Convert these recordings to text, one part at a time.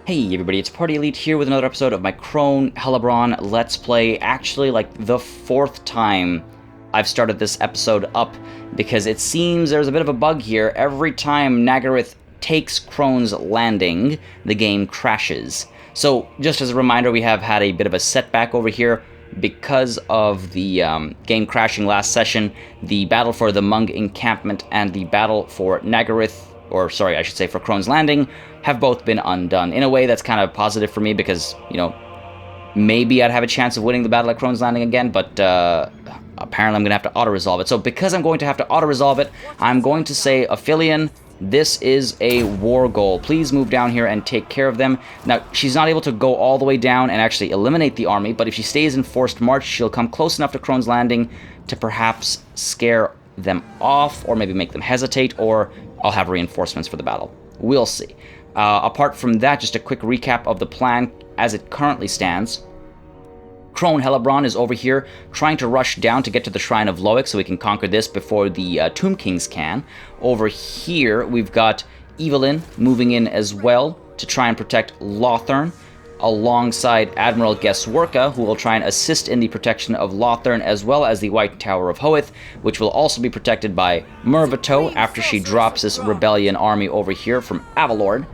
Hey everybody, it's Party Elite here with another episode of my Crone Hellebron Let's Play. Actually, like the fourth time I've started this episode up because it seems there's a bit of a bug here. Every time Nagaryth takes Crone's Landing, the game crashes. So, just as a reminder, we have had a bit of a setback over here because of the game crashing last session. The battle for the Mung encampment and the battle for Nagaryth, or sorry, I should say for Crone's Landing, have both been undone. In a way, that's kind of positive for me because, you know, maybe I'd have a chance of winning the battle at Crone's Landing again, but apparently I'm going to have to auto-resolve it. So because I'm going to have to auto-resolve it, I'm going to say, Aphelion, this is a war goal. Please move down here and take care of them. Now, she's not able to go all the way down and actually eliminate the army, but if she stays in forced march, she'll come close enough to Crone's Landing to perhaps scare them off, or maybe make them hesitate, or I'll have reinforcements for the battle. We'll see. Apart from that, just a quick recap of the plan as it currently stands. Crone Hellebron is over here trying to rush down to get to the Shrine of Loic so we can conquer this before the Tomb Kings can. Over here, we've got Evelyn moving in as well to try and protect Lothern, alongside Admiral Geswerka, who will try and assist in the protection of Lothern, as well as the White Tower of Hoeth, which will also be protected by Mervato after she drops this rebellion army over here from Avalord.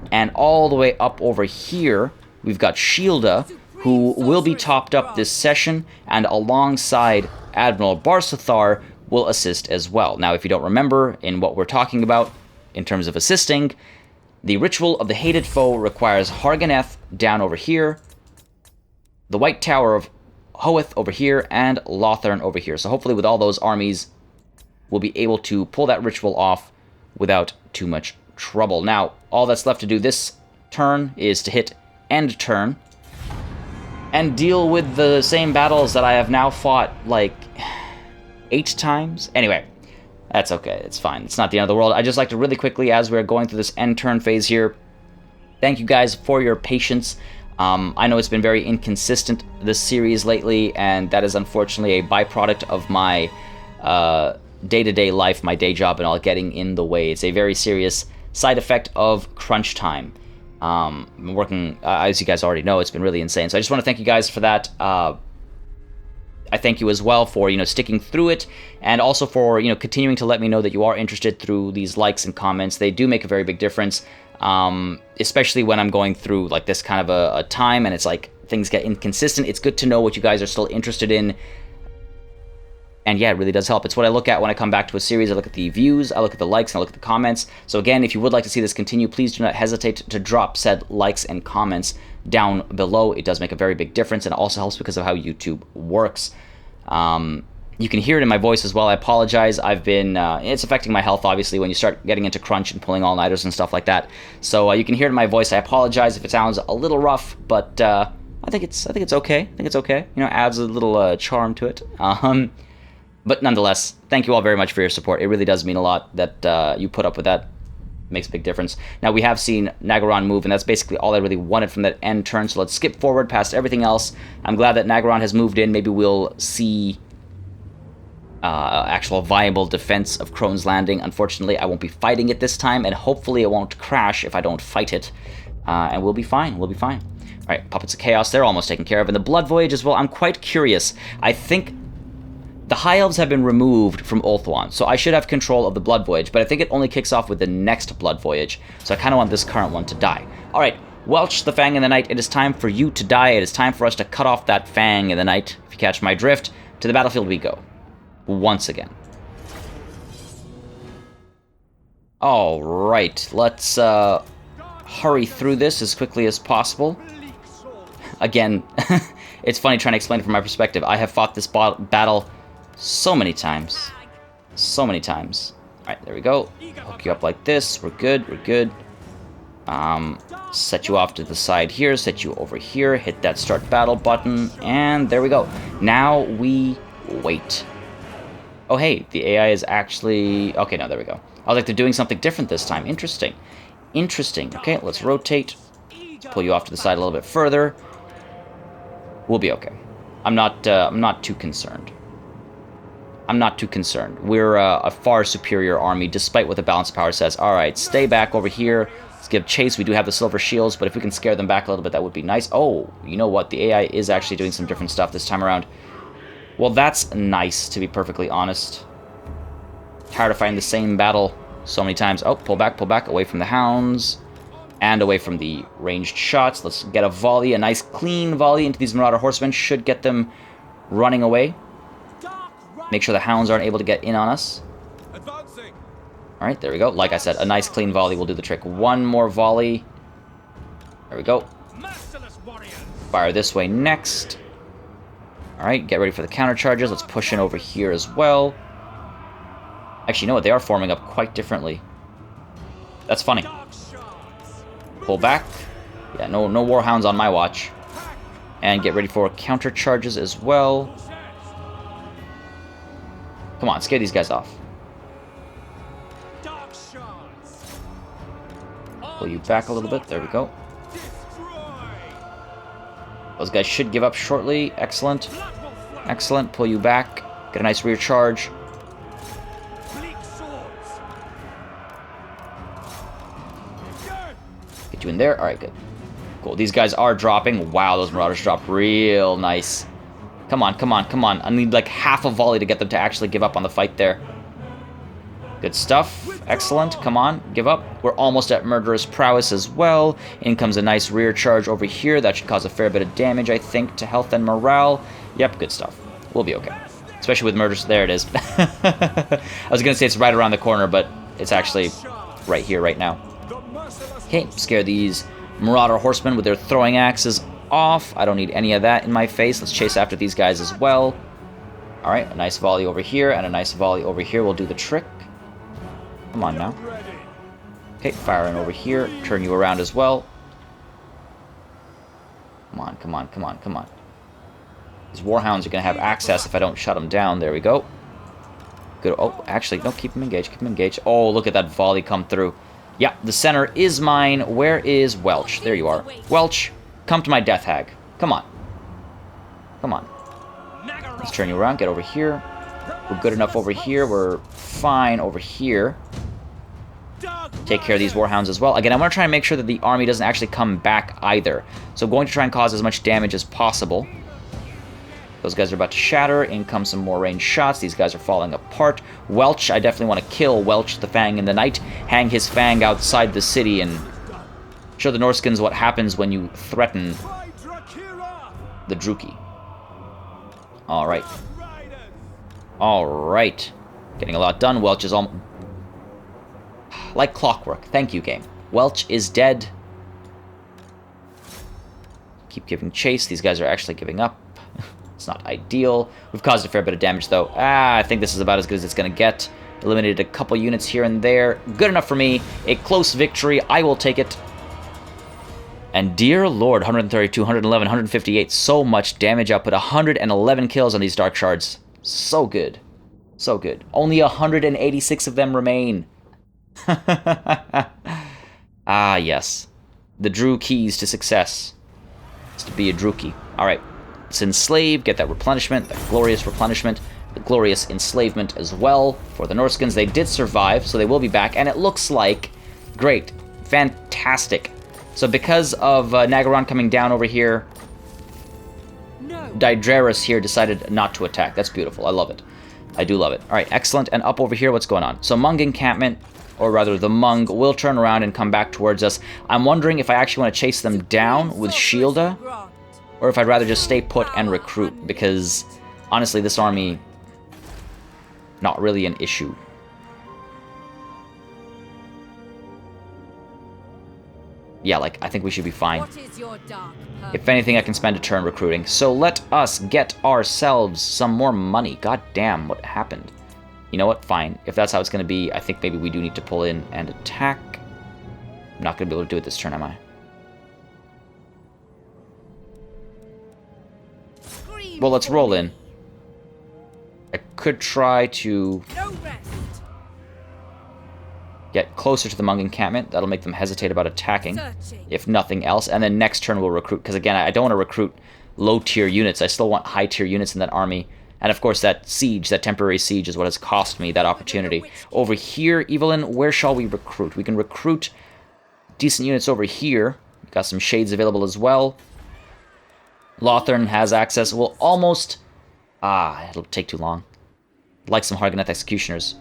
And all the way up over here, we've got Shielda, who will be topped up this session, and alongside Admiral Barsathar will assist as well. Now, if you don't remember in what we're talking about in terms of assisting, the Ritual of the Hated Foe requires Harganeth down over here, the White Tower of Hoeth over here, and Lothern over here. So hopefully with all those armies, we'll be able to pull that ritual off without too much trouble. Now, all that's left to do this turn is to hit end turn and deal with the same battles that I have now fought like 8 times. Anyway, that's okay. It's fine. It's not the end of the world. I just like to really quickly, as we're going through this end turn phase here, thank you guys for your patience. I know it's been very inconsistent this series lately, and that is unfortunately a byproduct of my day-to-day life, my day job, and all getting in the way. It's a very serious side effect of crunch time. I'm working, as you guys already know, it's been really insane. So I just want to thank you guys for that. I thank you as well for, sticking through it, and also for, continuing to let me know that you are interested through these likes and comments. They do make a very big difference, especially when I'm going through like this kind of a time and it's like things get inconsistent. It's good to know what you guys are still interested in. And yeah, it really does help. It's what I look at when I come back to a series. I look at the views, I look at the likes, and I look at the comments. So again, if you would like to see this continue, please do not hesitate to drop said likes and comments down below. It does make a very big difference, and it also helps because of how YouTube works. You can hear it in my voice as well. I apologize. I've been, it's affecting my health, obviously, when you start getting into crunch and pulling all-nighters and stuff like that. So you can hear it in my voice. I apologize if it sounds a little rough, but I think it's okay. I think it's okay. Adds a little charm to it. But nonetheless, thank you all very much for your support. It really does mean a lot that you put up with that. It makes a big difference. Now, we have seen Nagaryth move, and that's basically all I really wanted from that end turn. So let's skip forward past everything else. I'm glad that Nagaryth has moved in. Maybe we'll see actual viable defense of Crone's Landing. Unfortunately, I won't be fighting it this time, and hopefully it won't crash if I don't fight it. And we'll be fine. We'll be fine. All right, Puppets of Chaos, they're almost taken care of. And the Blood Voyage as well, I'm quite curious. I think the High Elves have been removed from Ulthuan, so I should have control of the Blood Voyage, but I think it only kicks off with the next Blood Voyage, so I kind of want this current one to die. Alright, Welch the Fang in the Night, it is time for you to die. It is time for us to cut off that Fang in the Night, if you catch my drift. To the battlefield we go. Once again. Alright, let's hurry through this as quickly as possible. Again, it's funny trying to explain it from my perspective. I have fought this battle so many times. So many times. Alright, there we go. Hook you up like this. We're good, we're good. Set you off to the side here, set you over here, hit that start battle button, and there we go. Now we wait. Oh hey, the AI is actually... Okay, no, there we go. I was like, they're doing something different this time. Interesting. Interesting. Okay, let's rotate. Pull you off to the side a little bit further. We'll be okay. I'm not too concerned. I'm not too concerned. We're a far superior army, despite what the balance of power says. Alright, stay back over here. Let's give chase. We do have the silver shields, but if we can scare them back a little bit, that would be nice. Oh, you know what? The AI is actually doing some different stuff this time around. Well, that's nice, to be perfectly honest. Tired of fighting the same battle so many times. Oh, pull back, away from the hounds. And away from the ranged shots. Let's get a volley, a nice clean volley into these Marauder Horsemen. Should get them running away. Make sure the hounds aren't able to get in on us. Alright, there we go. Like I said, a nice clean volley will do the trick. One more volley. There we go. Fire this way next. Alright, get ready for the counter charges. Let's push in over here as well. Actually, you know what? They are forming up quite differently. That's funny. Pull back. Yeah, no warhounds on my watch. And get ready for counter charges as well. Come on, scare these guys off. Pull you back a little bit. There we go. Those guys should give up shortly. Excellent. Excellent. Pull you back. Get a nice rear charge. Get you in there. Alright, good. Cool. These guys are dropping. Wow, those Marauders drop real nice. Come on, come on, come on. I need like half a volley to get them to actually give up on the fight there. Good stuff. Excellent. Come on, give up. We're almost at Murderous Prowess as well. In comes a nice rear charge over here. That should cause a fair bit of damage, I think, to health and morale. Yep, good stuff. We'll be okay. Especially with Murderous. There it is. I was going to say it's right around the corner, but it's actually right here, right now. Okay, scare these Marauder Horsemen with their throwing axes off. I don't need any of that in my face. Let's chase after these guys as well. Alright, a nice volley over here and a nice volley over here will do the trick. Come on now. Okay, firing over here. Turn you around as well. Come on, come on, come on, come on. These warhounds are going to have access if I don't shut them down. There we go. Good. Oh, actually, no, keep them engaged, keep them engaged. Oh, look at that volley come through. Yeah, the center is mine. Where is Welch? There you are. Welch, come to my death hag. Come on. Come on. Let's turn you around. Get over here. We're good enough over here. We're fine over here. Take care of these warhounds as well. Again, I want to try and make sure that the army doesn't actually come back either. So I'm going to try and cause as much damage as possible. Those guys are about to shatter. In come some more ranged shots. These guys are falling apart. Welch, I definitely want to kill Welch the Fang in the night. Hang his fang outside the city and show the Northskins what happens when you threaten the Druki. Alright. Alright. Getting a lot done. Welch is almost... like clockwork. Thank you, game. Welch is dead. Keep giving chase. These guys are actually giving up. It's not ideal. We've caused a fair bit of damage, though. I think this is about as good as it's going to get. Eliminated a couple units here and there. Good enough for me. A close victory. I will take it. And dear lord, 132, 111, 158. So much damage output. 111 kills on these Dark Shards. So good. So good. Only 186 of them remain. Ah, yes. The Drew keys to success. It's to be a Druki. Alright. Let's enslave, get that replenishment, that glorious replenishment, the glorious enslavement as well for the Northskins. They did survive, so they will be back, and it looks like... great. Fantastic. So because of Nagaron coming down over here, Daedreris here decided not to attack. That's beautiful. I love it. I do love it. Alright, excellent. And up over here, what's going on? So Mung encampment, or rather the Mung, will turn around and come back towards us. I'm wondering if I actually want to chase them down with Shielda, or if I'd rather just stay put and recruit, because honestly, this army, not really an issue. Yeah, like, I think we should be fine. If anything, I can spend a turn recruiting. So let us get ourselves some more money. God damn, what happened? You know what? Fine. If that's how it's going to be, I think maybe we do need to pull in and attack. I'm not going to be able to do it this turn, am I? Well, let's roll in. I could try to get closer to the Mung encampment. That'll make them hesitate about attacking, if nothing else. And then next turn we'll recruit, because again, I don't want to recruit low-tier units. I still want high-tier units in that army. And of course, that siege, that temporary siege, is what has cost me that opportunity. Over here, Evelyn, where shall we recruit? We can recruit decent units over here. We've got some shades available as well. Lothern has access. We'll almost... it'll take too long. I'd like some Hargoneth Executioners.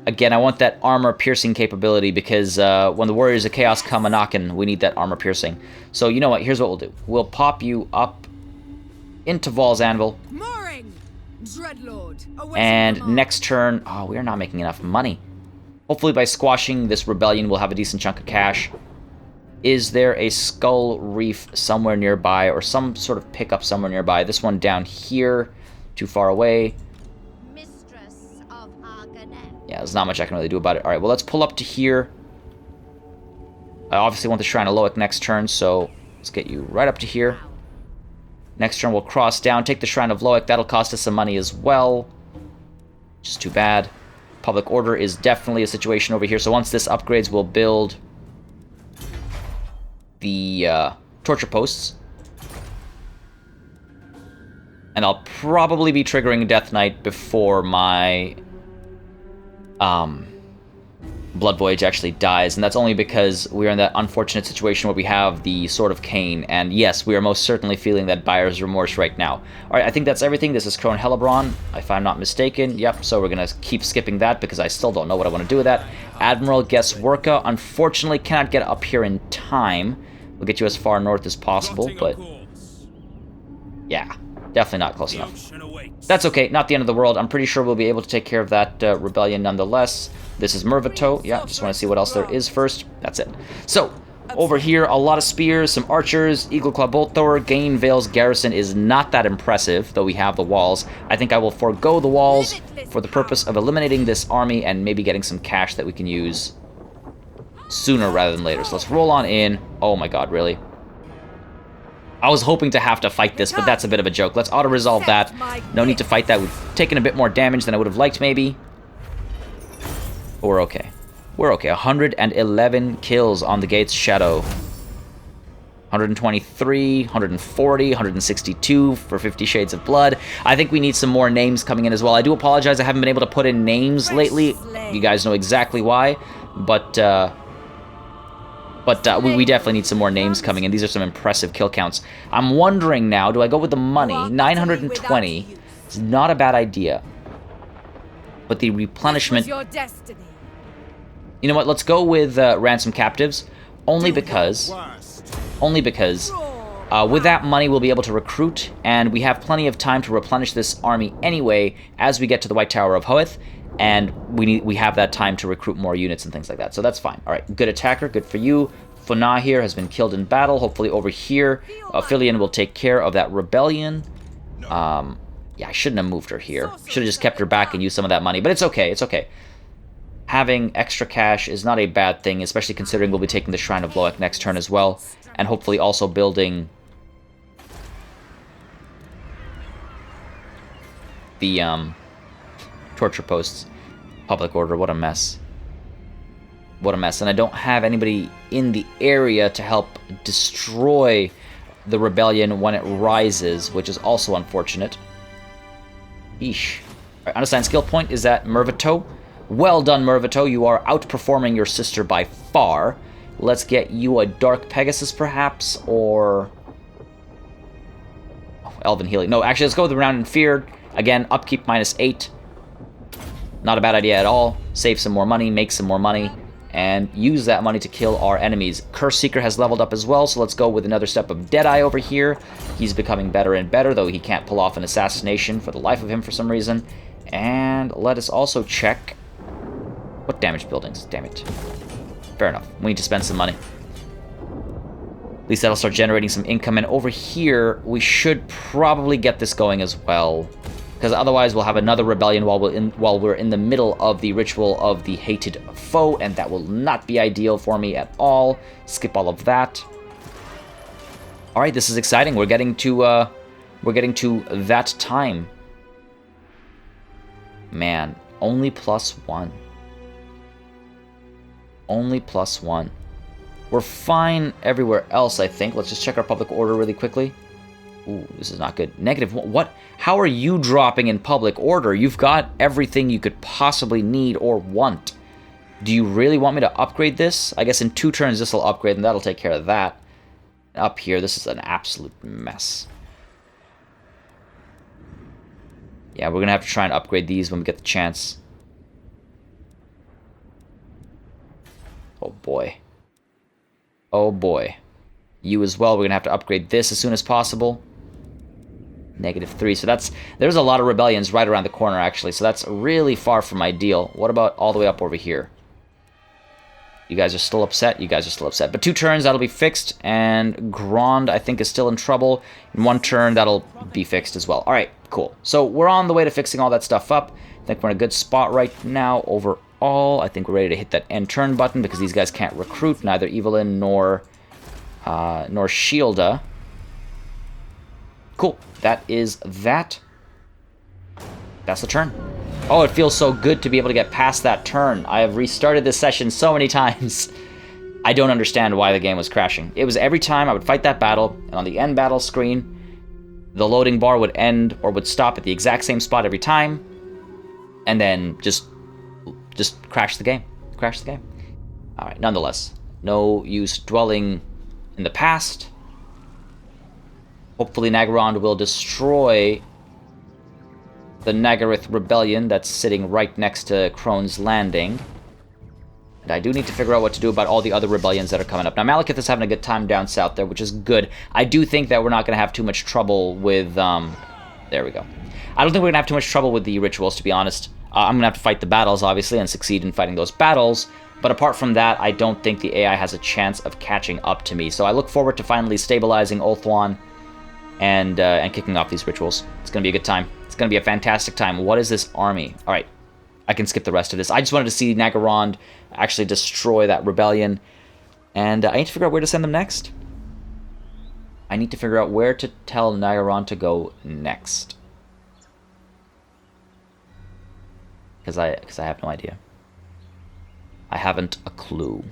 Again, I want that armor-piercing capability because when the Warriors of Chaos come a-knockin', we need that armor-piercing. So, you know what? Here's what we'll do. We'll pop you up into Vol's Anvil. And next turn... Oh, we are not making enough money. Hopefully by squashing this rebellion, we'll have a decent chunk of cash. Is there a Skull Reef somewhere nearby, or some sort of pickup somewhere nearby? This one down here, too far away. Yeah, there's not much I can really do about it. Alright, well, let's pull up to here. I obviously want the Shrine of Loic next turn, so let's get you right up to here. Next turn, we'll cross down, take the Shrine of Loic. That'll cost us some money as well. Just too bad. Public Order is definitely a situation over here, so once this upgrades, we'll build the Torture Posts. And I'll probably be triggering Death Knight before my... Blood Voyage actually dies, and that's only because we're in that unfortunate situation where we have the Sword of Khaine, and yes, we are most certainly feeling that buyer's remorse right now. Alright, I think that's everything. This is Crone Hellebron, if I'm not mistaken. Yep, so we're gonna keep skipping that because I still don't know what I want to do with that. Admiral Geswerka, unfortunately cannot get up here in time. We'll get you as far north as possible, but... yeah, definitely not close enough. That's okay, not the end of the world. I'm pretty sure we'll be able to take care of that rebellion nonetheless. This is Mervato. Yeah, just want to see what else there is first. That's it. So, over here, a lot of spears, some archers, Eagle Claw Bolt Thrower. Gain Vale's garrison is not that impressive, though we have the walls. I think I will forego the walls for the purpose of eliminating this army and maybe getting some cash that we can use sooner rather than later. So let's roll on in. Oh my god, really? I was hoping to have to fight this, but that's a bit of a joke. Let's auto-resolve that. No need to fight that. We've taken a bit more damage than I would have liked, maybe. But we're okay. We're okay. 111 kills on the Gate's Shadow. 123, 140, 162 for 50 Shades of Blood. I think we need some more names coming in as well. I do apologize I haven't been able to put in names lately. You guys know exactly why. But we definitely need some more names coming in. These are some impressive kill counts. I'm wondering now, do I go with the money? 920 is not a bad idea. But the replenishment... You know what, let's go with ransom captives. Only because with that money we'll be able to recruit, and we have plenty of time to replenish this army anyway as we get to the White Tower of Hoeth. And we have that time to recruit more units and things like that. So that's fine. All right, good attacker, good for you. Funah here has been killed in battle. Hopefully over here, Filion will take care of that rebellion. Yeah, I shouldn't have moved her here. Should have just kept her back and used some of that money. But it's okay, it's okay. Having extra cash is not a bad thing, especially considering we'll be taking the Shrine of Loic next turn as well. And hopefully also building the torture posts. Public Order, what a mess. What a mess. And I don't have anybody in the area to help destroy the rebellion when it rises, which is also unfortunate. Eesh. Alright, unassigned skill point is at Mervato. Well done, Mervato. You are outperforming your sister by far. Let's get you a Dark Pegasus, perhaps, or... oh, Elven Healing. No, actually, let's go with the Round and Feared. Again, upkeep -8. Not a bad idea at all. Save some more money, make some more money, and use that money to kill our enemies. Curse Seeker has leveled up as well, so let's go with another step of Deadeye over here. He's becoming better and better, though he can't pull off an assassination for the life of him for some reason. And let us also check... what damaged buildings? Damn it. Fair enough. We need to spend some money. At least that'll start generating some income. And over here, we should probably get this going as well. Because otherwise we'll have another rebellion while we're in the middle of the Ritual of the Hated Foe, and that will not be ideal for me at all. Skip all of that. Alright, this is exciting. We're getting to that time. Man, only +1. Only +1. We're fine everywhere else, I think. Let's just check our public order really quickly. Ooh, this is not good. -1. What? How are you dropping in public order? You've got everything you could possibly need or want. Do you really want me to upgrade this? I guess in 2 turns this will upgrade, and that'll take care of that. Up here, this is an absolute mess. Yeah, we're going to have to try and upgrade these when we get the chance. Oh boy. Oh boy. You as well, we're going to have to upgrade this as soon as possible. -3, so there's a lot of rebellions right around the corner, actually, so that's really far from ideal. What about all the way up over here? You guys are still upset? You guys are still upset. But 2 turns, that'll be fixed, and Grand, I think, is still in trouble. In 1 turn, that'll be fixed as well. Alright, cool. So we're on the way to fixing all that stuff up. I think we're in a good spot right now overall. I think we're ready to hit that end turn button, because these guys can't recruit, neither Evelyn nor Shielda. Cool. That is that. That's the turn. Oh, it feels so good to be able to get past that turn. I have restarted this session so many times. I don't understand why the game was crashing. It was every time I would fight that battle, and on the end battle screen, the loading bar would end or would stop at the exact same spot every time, and then just crash the game. Crash the game. Alright, nonetheless, no use dwelling in the past. Hopefully Nagarond will destroy the Nagaryth Rebellion that's sitting right next to Crone's Landing. And I do need to figure out what to do about all the other rebellions that are coming up. Now, Malekith is having a good time down south there, which is good. I do think that we're not going to have too much trouble with... there we go. I don't think we're going to have too much trouble with the rituals, to be honest. I'm going to have to fight the battles, obviously, and succeed in fighting those battles. But apart from that, I don't think the AI has a chance of catching up to me. So I look forward to finally stabilizing Ulthuan and kicking off these rituals. It's going to be a good time. It's going to be a fantastic time. What is this army? All right, I can skip the rest of this. I just wanted to see Nagarond actually destroy that rebellion. And I need to figure out where to send them next. I need to figure out where to tell Nagarond to go next. Because I have no idea. I haven't a clue.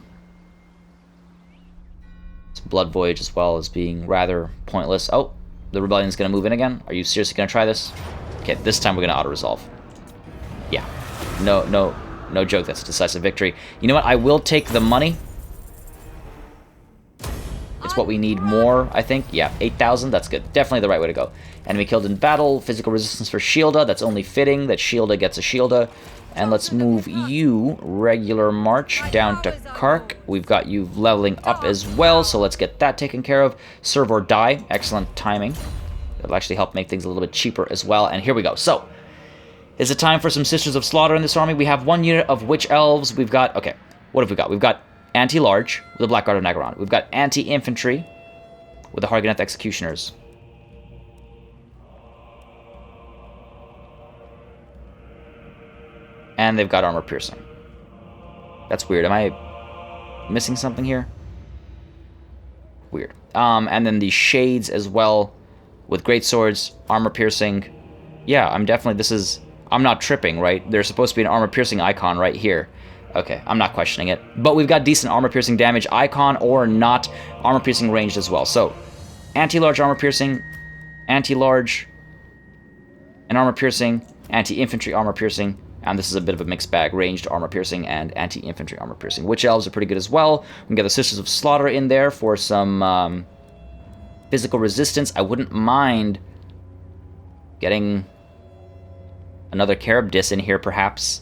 This blood voyage as well as being rather pointless. Oh, the rebellion's going to move in again? Are you seriously going to try this? Okay, this time we're going to auto-resolve. Yeah. No joke, that's a decisive victory. You know what? I will take the money. It's what we need more, I think. Yeah, 8,000, that's good. Definitely the right way to go. Enemy killed in battle. Physical resistance for Shielda. That's only fitting that Shielda gets a Shielda. And let's move you, regular march, down to Kark. We've got you leveling up as well, so let's get that taken care of. Serve or die. Excellent timing. That'll actually help make things a little bit cheaper as well. And here we go. So, is it time for some Sisters of Slaughter in this army? We have 1 unit of Witch Elves. We've got, okay, what have we got? We've got Anti-Large with the Blackguard of Nagarond. We've got Anti-Infantry with the Hargoneth Executioners. And they've got Armor Piercing. That's weird. Am I missing something here? Weird. And then the Shades as well with Great Swords, Armor Piercing. Yeah, I'm not tripping, right? There's supposed to be an Armor Piercing icon right here. Okay, I'm not questioning it. But we've got decent Armor Piercing damage icon or not. Armor Piercing ranged as well. So, Anti-Large Armor Piercing, Anti-Large, and Armor Piercing, Anti-Infantry Armor Piercing, and this is a bit of a mixed bag, ranged Armor Piercing and Anti-Infantry Armor Piercing. Witch Elves are pretty good as well. We can get the Sisters of Slaughter in there for some physical resistance. I wouldn't mind getting another Charybdis in here, perhaps.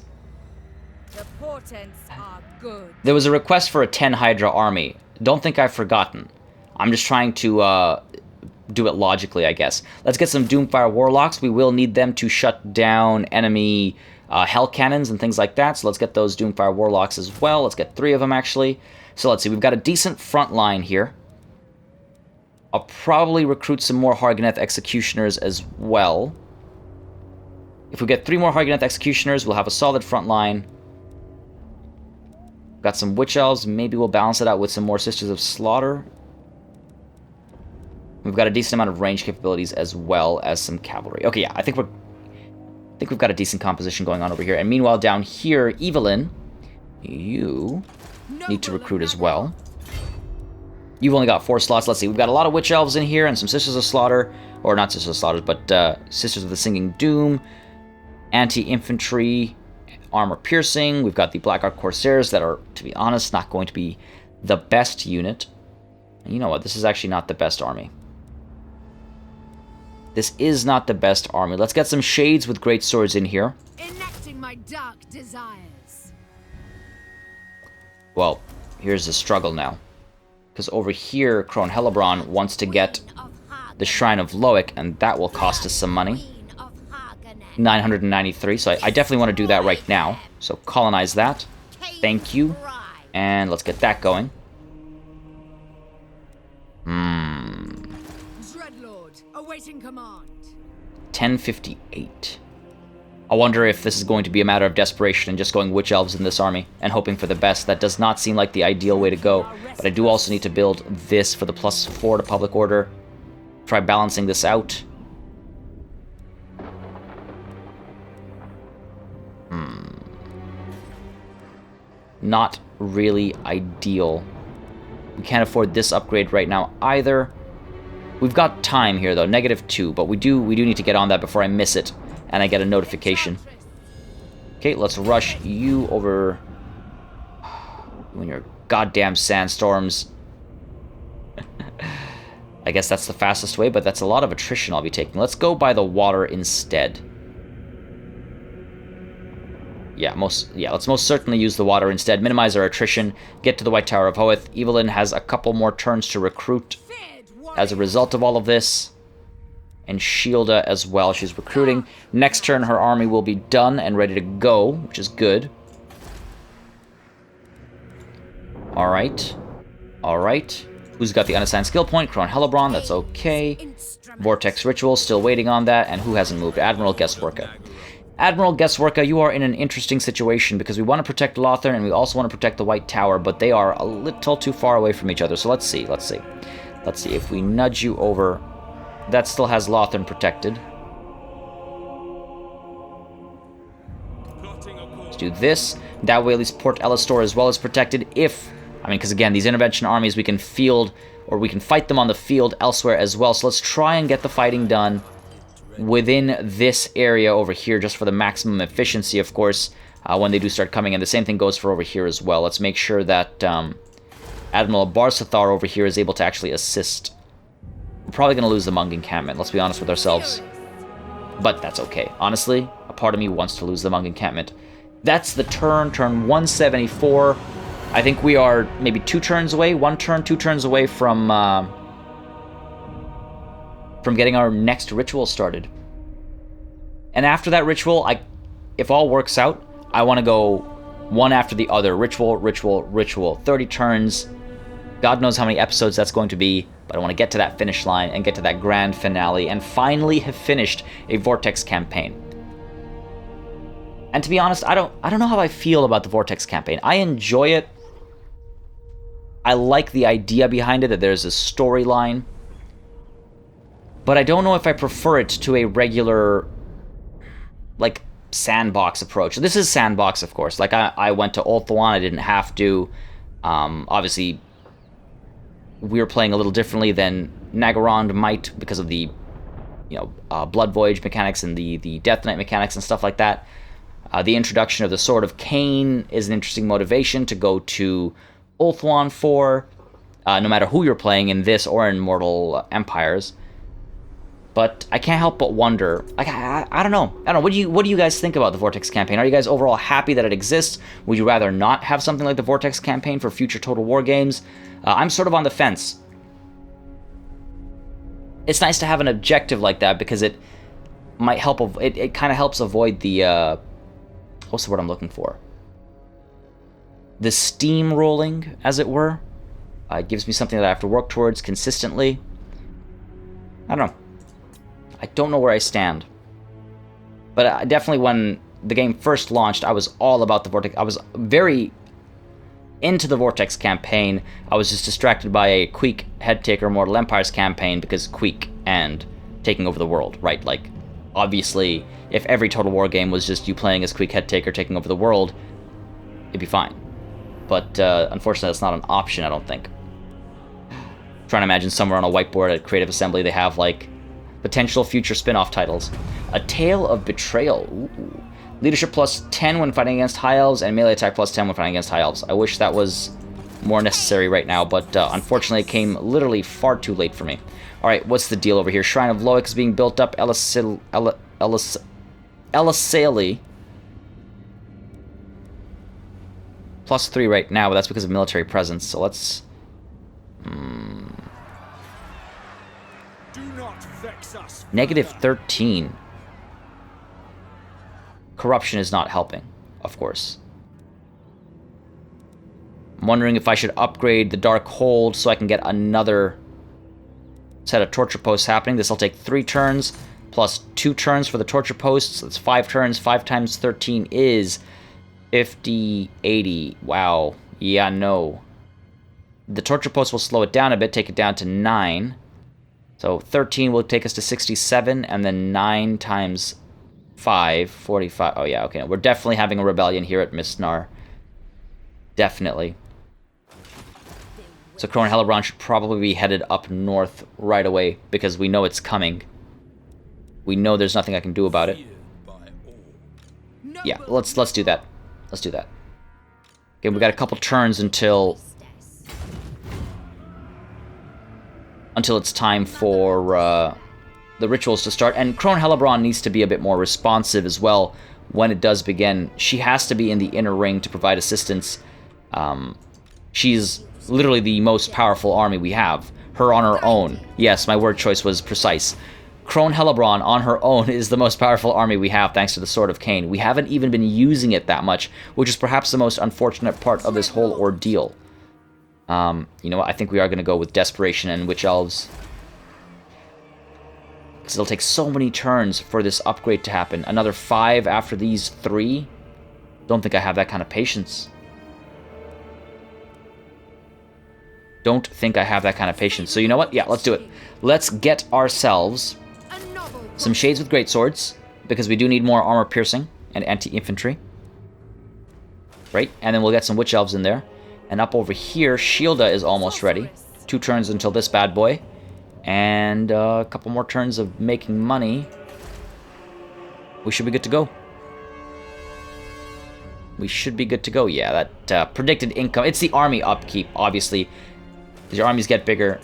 The portents are good. There was a request for a 10 Hydra army. Don't think I've forgotten. I'm just trying to do it logically, I guess. Let's get some Doomfire Warlocks. We will need them to shut down enemy Hell Cannons and things like that. So let's get those Doomfire Warlocks as well. Let's get 3 of them, actually. So let's see. We've got a decent front line here. I'll probably recruit some more Hargoneth Executioners as well. If we get 3 more Hargoneth Executioners, we'll have a solid front line. Got some Witch Elves. Maybe we'll balance it out with some more Sisters of Slaughter. We've got a decent amount of range capabilities as well as some cavalry. Okay, yeah, I think we've got a decent composition going on over here. And meanwhile, down here, Evelyn, you need to recruit as well. You've only got 4 slots. Let's see. We've got a lot of Witch Elves in here and some Sisters of Slaughter. Or not Sisters of Slaughter, but Sisters of the Singing Doom. Anti-Infantry. armor piercing. We've got the Black Ark Corsairs that are, to be honest, not going to be the best unit. And you know what? This is actually not the best army. This is not the best army. Let's get some shades with great swords in here. Enacting my dark desires. Well, here's the struggle now. Because over here, Crone Hellebron wants to get the Shrine of Loic, and that will cost us some money. 993, so I definitely want to do that right now. So colonize that. Thank you. And let's get that going. Dreadlord, awaiting command. 1058. I wonder if this is going to be a matter of desperation and just going Witch Elves in this army and hoping for the best. That does not seem like the ideal way to go. But I do also need to build this for the +4 to public order. Try balancing this out. Not really ideal. We can't afford this upgrade right now either. We've got time here though, -2, but we do need to get on that before I miss it and I get a notification. Okay, let's rush you over when your goddamn sandstorms. I guess that's the fastest way, but that's a lot of attrition I'll be taking. Let's go by the water instead. Yeah, let's most certainly use the water instead. Minimize our attrition. Get to the White Tower of Hoeth. Evelyn has a couple more turns to recruit as a result of all of this. And Shielda as well. She's recruiting. Next turn, her army will be done and ready to go, which is good. Alright. Alright. Who's got the unassigned skill point? Crone Hellebron, that's okay. Vortex Ritual, still waiting on that. And who hasn't moved? Admiral Guessworka. Admiral Guessworka, you are in an interesting situation because we want to protect Lothern and we also want to protect the White Tower, but they are a little too far away from each other. So let's see. Let's see if we nudge you over. That still has Lothern protected. Let's do this. That way at least Port Elistor as well is protected because again, these intervention armies we can field, or we can fight them on the field elsewhere as well. So let's try and get the fighting done within this area over here, just for the maximum efficiency, of course, when they do start coming in. The same thing goes for over here as well. Let's make sure that Admiral Barsathar over here is able to actually assist. We're probably going to lose the Mung encampment, let's be honest with ourselves. But that's okay. Honestly, a part of me wants to lose the Mung encampment. That's the turn 174. I think we are maybe 2 turns away, 1 turn, 2 turns away from getting our next ritual started. And after that ritual, if all works out, I want to go one after the other. Ritual, ritual, ritual. 30 turns. God knows how many episodes that's going to be, but I want to get to that finish line and get to that grand finale and finally have finished a Vortex campaign. And to be honest, I don't know how I feel about the Vortex campaign. I enjoy it. I like the idea behind it, that there's a storyline. But I don't know if I prefer it to a regular, sandbox approach. This is sandbox, of course. I went to Ulthuan, I didn't have to. Obviously, we were playing a little differently than Nagarond might because of the, Blood Voyage mechanics and the Death Knight mechanics and stuff like that. The introduction of the Sword of Khaine is an interesting motivation to go to Ulthuan for, no matter who you're playing in this or in Mortal Empires. But I can't help but wonder, I don't know. What do you guys think about the Vortex campaign? Are you guys overall happy that it exists? Would you rather not have something like the Vortex campaign for future Total War games? I'm sort of on the fence. It's nice to have an objective like that because it might help, it kind of helps avoid the, what's the word I'm looking for? The steamrolling, as it were. It gives me something that I have to work towards consistently. I don't know. I don't know where I stand. But definitely when the game first launched, I was all about the Vortex. I was very into the Vortex campaign. I was just distracted by a Queek Headtaker Mortal Empires campaign because Queek and taking over the world, right? Obviously, if every Total War game was just you playing as Queek Headtaker taking over the world, it'd be fine. But unfortunately, that's not an option, I don't think. I'm trying to imagine somewhere on a whiteboard at Creative Assembly they have, potential future spin-off titles. A Tale of Betrayal. Ooh. Leadership plus 10 when fighting against High Elves, and melee attack plus 10 when fighting against High Elves. I wish that was more necessary right now, but unfortunately it came literally far too late for me. Alright, what's the deal over here? Shrine of Loic is being built up. Elisali. Plus 3 right now, but that's because of military presence, so let's... Negative 13. Corruption is not helping, of course. I'm wondering if I should upgrade the Dark Hold so I can get another set of torture posts happening. This will take 3 turns, plus 2 turns for the torture posts. So that's 5 turns. 5 times 13 is 50, 80. Wow. Yeah, no. The torture post will slow it down a bit, take it down to 9. So 13 will take us to 67, and then 9 times 5, 45. Oh, yeah, okay. We're definitely having a rebellion here at Mistnar. Definitely. So Crone Hellebron should probably be headed up north right away, because we know it's coming. We know there's nothing I can do about it. Yeah, let's do that. Let's do that. Okay, we got a couple turns until it's time for the rituals to start. And Crone Hellebron needs to be a bit more responsive as well when it does begin. She has to be in the inner ring to provide assistance. She's literally the most powerful army we have. Her on her own. Yes, my word choice was precise. Crone Hellebron on her own is the most powerful army we have thanks to the Sword of Khaine. We haven't even been using it that much, which is perhaps the most unfortunate part of this whole ordeal. You know what? I think we are going to go with Desperation and Witch Elves. Because it'll take so many turns for this upgrade to happen. Another 5 after these 3? Don't think I have that kind of patience. Don't think I have that kind of patience. So you know what? Yeah, let's do it. Let's get ourselves some Shades with Greatswords, because we do need more armor piercing and anti-infantry. Right? And then we'll get some Witch Elves in there. And up over here, Shielda is almost ready. 2 turns until this bad boy. And a couple more turns of making money. We should be good to go. We should be good to go. Yeah, that predicted income. It's the army upkeep, obviously. As your armies get bigger,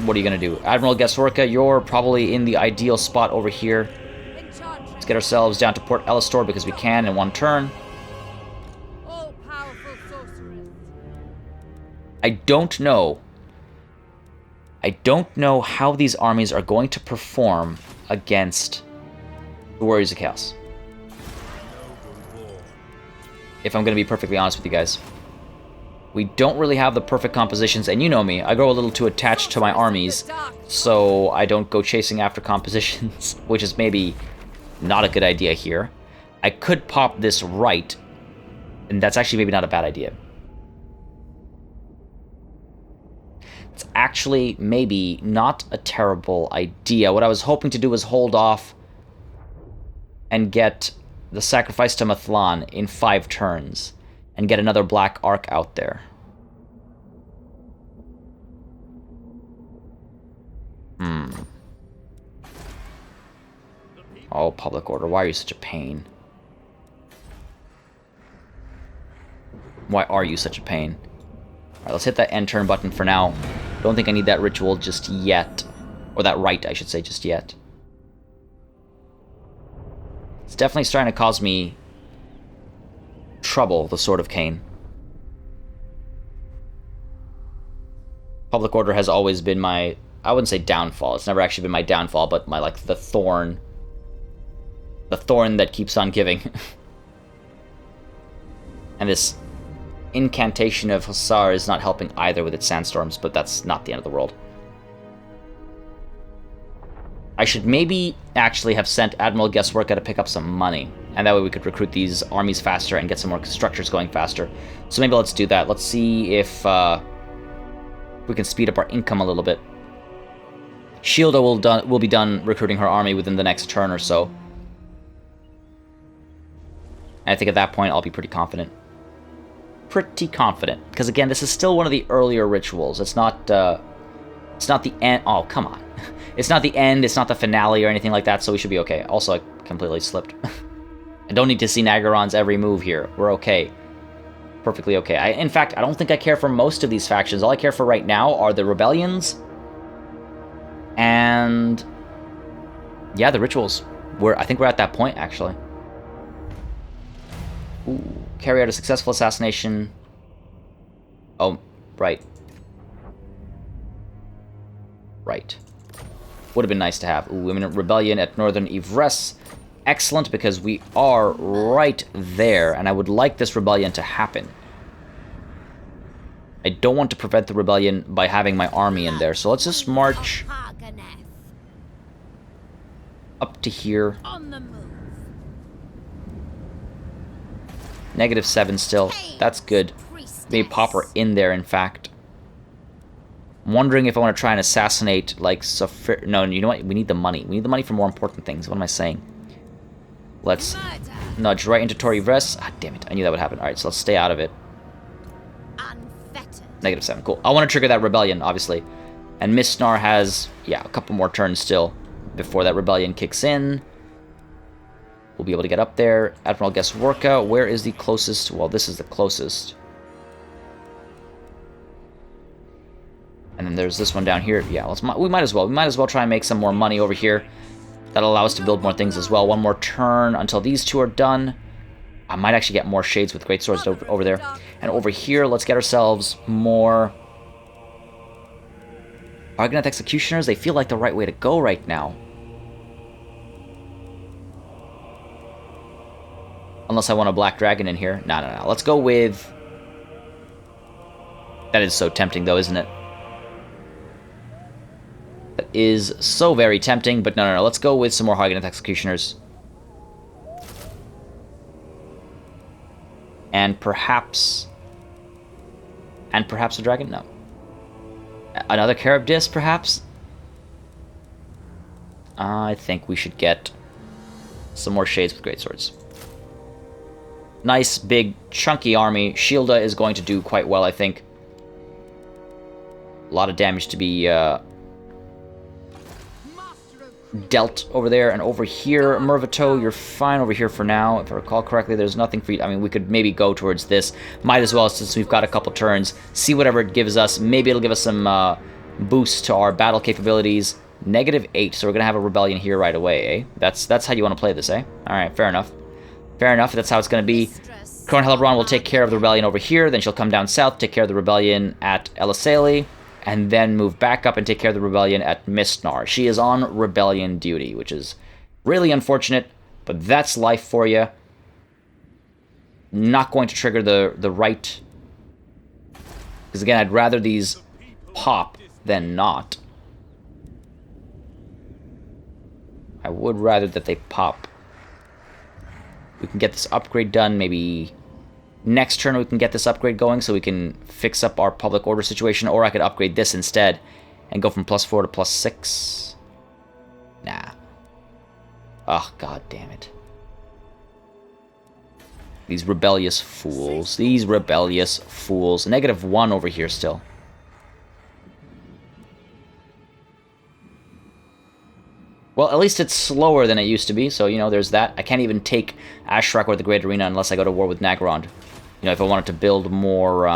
what are you going to do? Admiral Gasorka, you're probably in the ideal spot over here. Let's get ourselves down to Port Elistor because we can in 1 turn. I don't know how these armies are going to perform against the Warriors of Chaos. If I'm going to be perfectly honest with you guys. We don't really have the perfect compositions, and you know me, I grow a little too attached to my armies, so I don't go chasing after compositions, which is maybe not a good idea here. I could pop this right, and that's actually maybe not a bad idea. It's actually maybe not a terrible idea. What I was hoping to do was hold off and get the Sacrifice to Ulthuan in 5 turns. And get another Black Arc out there. Oh, Public Order, why are you such a pain? Why are you such a pain? Alright, let's hit that end turn button for now. Don't think I need that ritual just yet. Or that rite, I should say, just yet. It's definitely starting to cause me trouble, the Sword of Khaine. Public Order has always been my, I wouldn't say downfall, it's never actually been my downfall, but my, like, the thorn that keeps on giving. And this incantation of Hussar is not helping either with its sandstorms, but that's not the end of the world. I should maybe actually have sent Admiral Guessworka to pick up some money, and that way we could recruit these armies faster and get some more structures going faster. So maybe let's do that. Let's see if we can speed up our income a little bit. Shielda will be done recruiting her army within the next turn or so. And I think at that point I'll be pretty confident. Pretty confident. Because again, this is still one of the earlier rituals. It's not the end. Oh, come on. It's not the end, it's not the finale or anything like that, so we should be okay. Also, I completely slipped. I don't need to see Nagaron's every move here. We're okay. Perfectly okay. In fact, I don't think I care for most of these factions. All I care for right now are the rebellions. And... yeah, the rituals. I think we're at that point, actually. Ooh. Carry out a successful assassination. Oh, right. Right. Would have been nice to have. Ooh, imminent rebellion at Northern Yvresse. Excellent, because we are right there, and I would like this rebellion to happen. I don't want to prevent the rebellion by having my army in there, so let's just march up to here. -7 still. That's good. Maybe pop her in there, in fact. I'm wondering if I want to try and assassinate, like, no, you know what? We need the money. We need the money for more important things. What am I saying? Let's nudge right into Tor Yvresse. Ah, damn it. I knew that would happen. Alright, so let's stay out of it. -7. Cool. I want to trigger that rebellion, obviously. And Mistnar has, yeah, a couple more turns still before that rebellion kicks in. We'll be able to get up there. Admiral Gesworka, where is the closest? Well, this is the closest. And then there's this one down here. Yeah, we might as well. We might as well try and make some more money over here. That'll allow us to build more things as well. One more turn until these two are done. I might actually get more shades with great swords over there. And over here, let's get ourselves more Argonath Executioners. They feel like the right way to go right now. Unless I want a Black Dragon in here. No. Let's go with... that is so tempting, though, isn't it? That is so very tempting, but no. Let's go with some more Argonath Executioners. And perhaps a dragon? No. Another Charybdis, perhaps? I think we should get some more shades with greatswords. Nice, big, chunky army. Shielda is going to do quite well, I think. A lot of damage to be dealt over there. And over here, Mervato, you're fine over here for now. If I recall correctly, there's nothing for you. I mean, we could maybe go towards this. Might as well, since we've got a couple turns. See whatever it gives us. Maybe it'll give us some boost to our battle capabilities. -8, so we're going to have a rebellion here right away, eh? That's how you want to play this, eh? Alright, fair enough. Fair enough, that's how it's going to be. Crone Hellebron will take care of the rebellion over here, then she'll come down south, take care of the rebellion at Elisali, and then move back up and take care of the rebellion at Mistnar. She is on rebellion duty, which is really unfortunate, but that's life for you. Not going to trigger the right, because again, I'd rather these pop than not. I would rather that they pop. We can get this upgrade done, maybe next turn we can get this upgrade going so we can fix up our public order situation, or I could upgrade this instead and go from +4 to +6. Nah. Oh, god damn it. These rebellious fools. These rebellious fools. -1 over here still. Well, at least it's slower than it used to be, so, you know, there's that. I can't even take Ashrak or the Great Arena unless I go to war with Nagarond. You know, if I wanted to build more,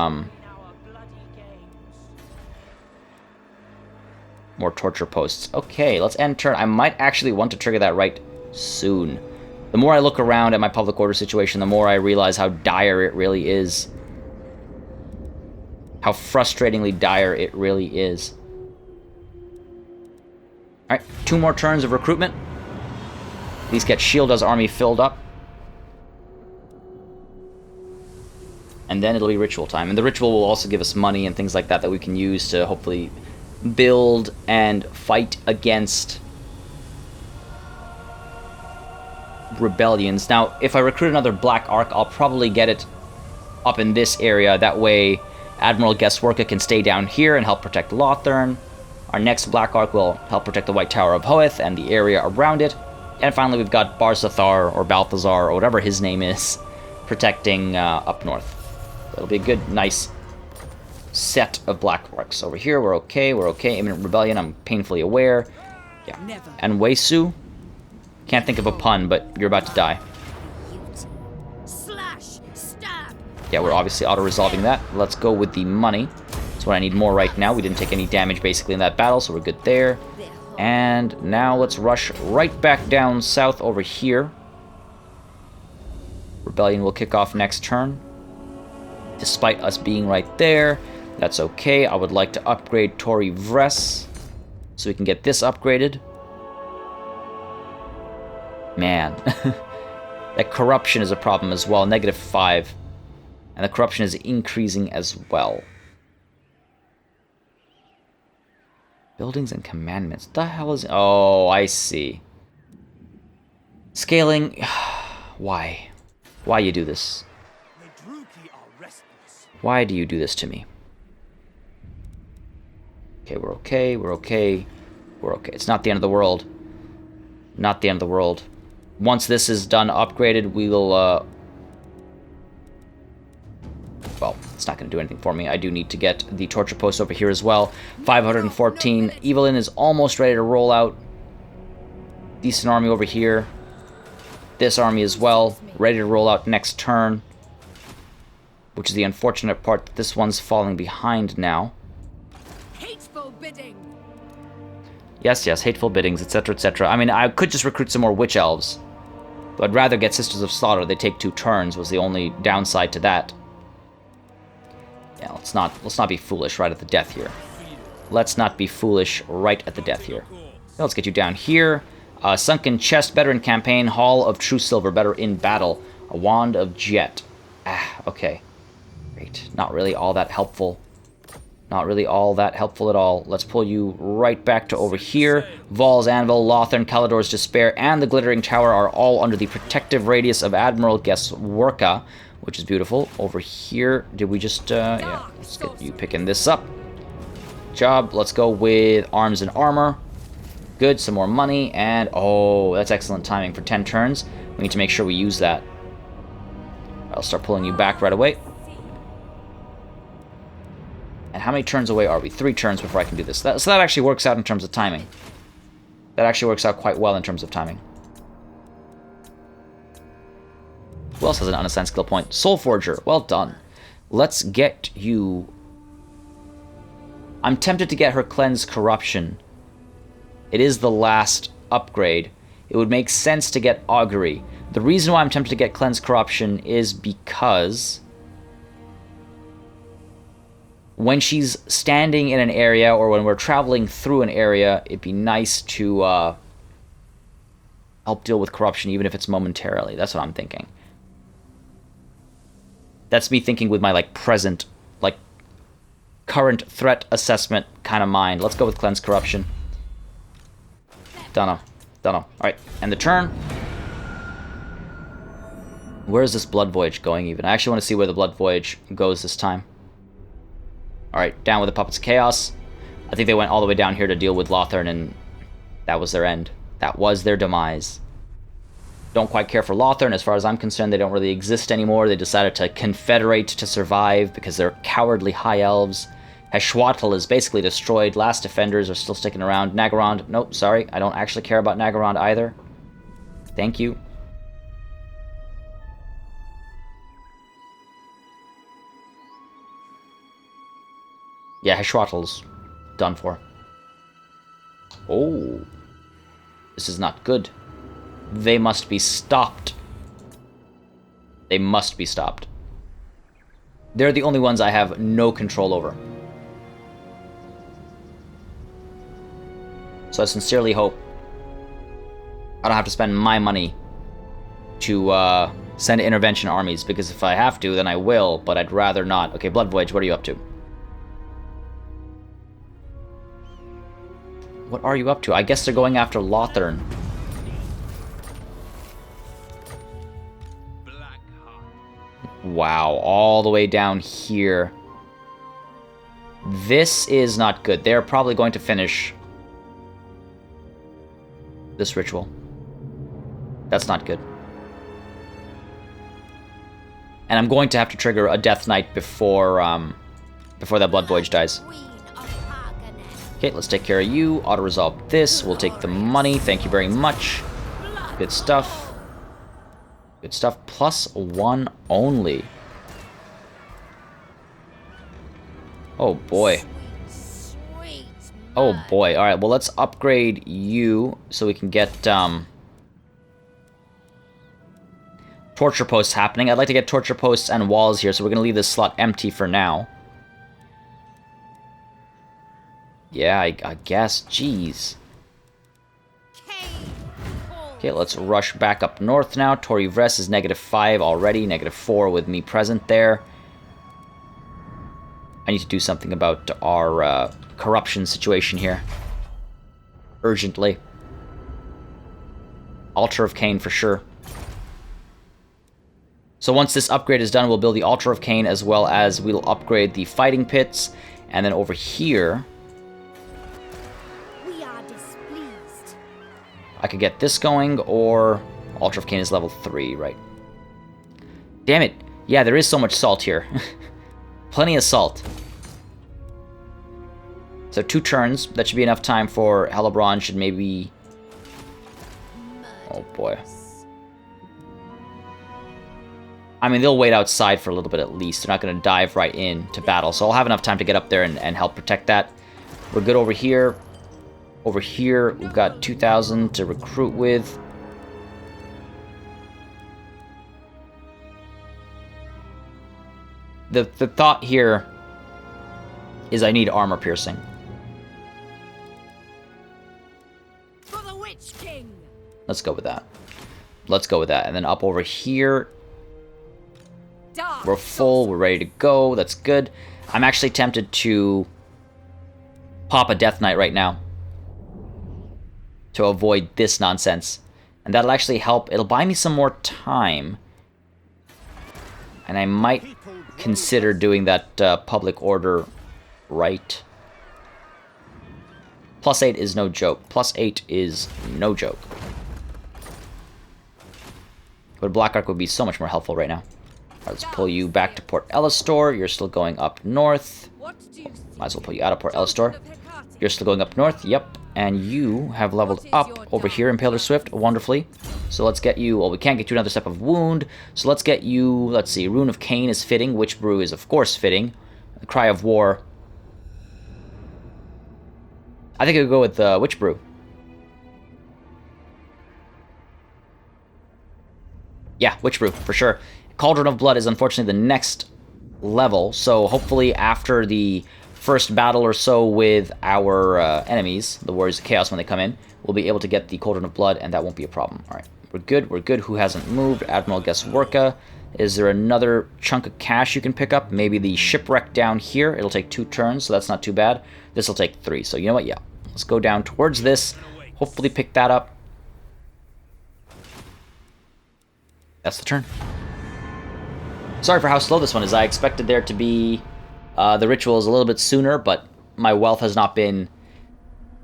more torture posts. Okay, let's end turn. I might actually want to trigger that right soon. The more I look around at my public order situation, the more I realize how dire it really is. How frustratingly dire it really is. Alright, 2 more turns of recruitment. At least get Shielda's army filled up. And then it'll be ritual time. And the ritual will also give us money and things like that that we can use to hopefully build and fight against rebellions. Now, if I recruit another Black Ark, I'll probably get it up in this area. That way, Admiral Gesworka can stay down here and help protect Lothern. Our next Black Ark will help protect the White Tower of Hoeth and the area around it. And finally, we've got Barzathar, or Balthazar, or whatever his name is, protecting up north. It'll be a good, nice set of Black Arks. Over here, we're okay, we're okay. Imminent Rebellion, I'm painfully aware. Yeah. And Weisu? Can't think of a pun, but you're about to die. Yeah, we're obviously auto-resolving that. Let's go with the money. That's what I need more right now. We didn't take any damage basically in that battle, so we're good there. And now let's rush right back down south over here. Rebellion will kick off next turn. Despite us being right there, that's okay. I would like to upgrade Tori Vress so we can get this upgraded. Man, that corruption is a problem as well. -5. And the corruption is increasing as well. Buildings and commandments. The hell is... Oh, I see. Scaling... Why? Why you do this? Why do you do this to me? Okay, we're okay, we're okay, we're okay. It's not the end of the world. Not the end of the world. Once this is done, upgraded, we will, well, it's not going to do anything for me. I do need to get the torture post over here as well. 514. Evelyn is almost ready to roll out. Decent army over here. This army as well, ready to roll out next turn. Which is the unfortunate part, that this one's falling behind now. Hateful bidding. Yes, yes, hateful biddings, etc., etc. I mean, I could just recruit some more witch elves. But I'd rather get Sisters of Slaughter. They take 2 turns, was the only downside to that. Yeah, let's not be foolish right at the death here. Let's not be foolish right at the death here. Now let's get you down here. Sunken Chest, better in campaign. Hall of True Silver, better in battle. A Wand of Jet. Ah, okay. Great. Not really all that helpful. Not really all that helpful at all. Let's pull you right back to over here. Vol's Anvil, Lothern, Calador's Despair, and the Glittering Tower are all under the protective radius of Admiral Gesworka, which is beautiful. Over here, did we just, yeah, let's get you picking this up. Job, let's go with Arms and Armor. Good, some more money, and, oh, that's excellent timing for 10 turns. We need to make sure we use that. I'll start pulling you back right away. And how many turns away are we? 3 turns before I can do this. So that actually works out in terms of timing. That actually works out quite well in terms of timing. Who else has an unassigned skill point? Soul Forger. Well done. Let's get you... I'm tempted to get her Cleanse Corruption. It is the last upgrade. It would make sense to get Augury. The reason why I'm tempted to get Cleanse Corruption is because... when she's standing in an area, or when we're traveling through an area, it'd be nice to help deal with corruption, even if it's momentarily. That's what I'm thinking. That's me thinking with my, like, present, like, current threat assessment kind of mind. Let's go with Cleanse Corruption. Dunno. Alright, end the turn. Where is this Blood Voyage going, even? I actually want to see where the Blood Voyage goes this time. Alright, down with the Puppets of Chaos. I think they went all the way down here to deal with Lothern, and that was their end. That was their demise. Don't quite care for Lothern. As far as I'm concerned, they don't really exist anymore. They decided to confederate to survive because they're cowardly high elves. Heshwatl is basically destroyed. Last defenders are still sticking around. Nagarond, nope, sorry. I don't actually care about Nagarond either. Thank you. Yeah, Heshwatl's done for. Oh. This is not good. They must be stopped. They must be stopped. They're the only ones I have no control over. So I sincerely hope I don't have to spend my money to send intervention armies, because if I have to, then I will, but I'd rather not. Okay, Blood Voyage, what are you up to? What are you up to? I guess they're going after Lothern. Wow, all the way down here. This is not good. They're probably going to finish this ritual. That's not good. And I'm going to have to trigger a Death Knight before that Blood Voyage dies. Okay, let's take care of you. Auto-resolve this. We'll take the money. Thank you very much. Good stuff. Good stuff. +1 only. Oh boy. Sweet Oh mud. boy. Alright, well let's upgrade you so we can get torture posts happening. I'd like to get torture posts and walls here, so we're going to leave this slot empty for now. Yeah, I guess. Jeez. Okay, let's rush back up north now. Tori Vres is -5 already. -4 with me present there. I need to do something about our corruption situation here. Urgently. Altar of Khaine for sure. So once this upgrade is done, we'll build the Altar of Khaine, as well as we'll upgrade the fighting pits. And then over here, We are displeased. I could get this going, or Altar of Khaine is level 3, right? Damn it. Yeah, there is so much salt here. Plenty of salt. So 2 turns. That should be enough time for Hellebron. Should maybe... Oh boy. I mean, they'll wait outside for a little bit at least. They're not going to dive right in to battle. So I'll have enough time to get up there and help protect that. We're good over here. Over here, we've got 2,000 to recruit with. The thought here is I need armor piercing. For the Witch King. Let's go with that. Let's go with that. And then up over here, Dark we're full. We're ready to go. That's good. I'm actually tempted to pop a Death Knight right now to avoid this nonsense. And that'll actually help. It'll buy me some more time. And I might consider doing that public order right. +8 is no joke. +8 is no joke. But Black Ark would be so much more helpful right now. Alright, let's pull you back to Port Ellistor. You're still going up north. What do you Might as well pull you out of Port Ellistor. You're still going up north. Yep. And you have leveled up over here in Impaler Swift wonderfully. So let's get you... Well, we can't get you another step of wound. So let's get you... Let's see. Rune of Khaine is fitting. Witch Brew is, of course, fitting. The Cry of War. I think I'll go with Witch Brew. Yeah, Witch Brew, for sure. Cauldron of Blood is unfortunately the next level, so hopefully after the first battle or so with our enemies, the Warriors of Chaos when they come in, we'll be able to get the Cauldron of Blood, and that won't be a problem. Alright, we're good, we're good. Who hasn't moved? Admiral Gesworka. Is there another chunk of cash you can pick up? Maybe the shipwreck down here. It'll take 2 turns, so that's not too bad. This will take 3, so you know what? Yeah. Let's go down towards this, hopefully pick that up. That's the turn. Sorry for how slow this one is. I expected there to be the rituals a little bit sooner, but my wealth has not been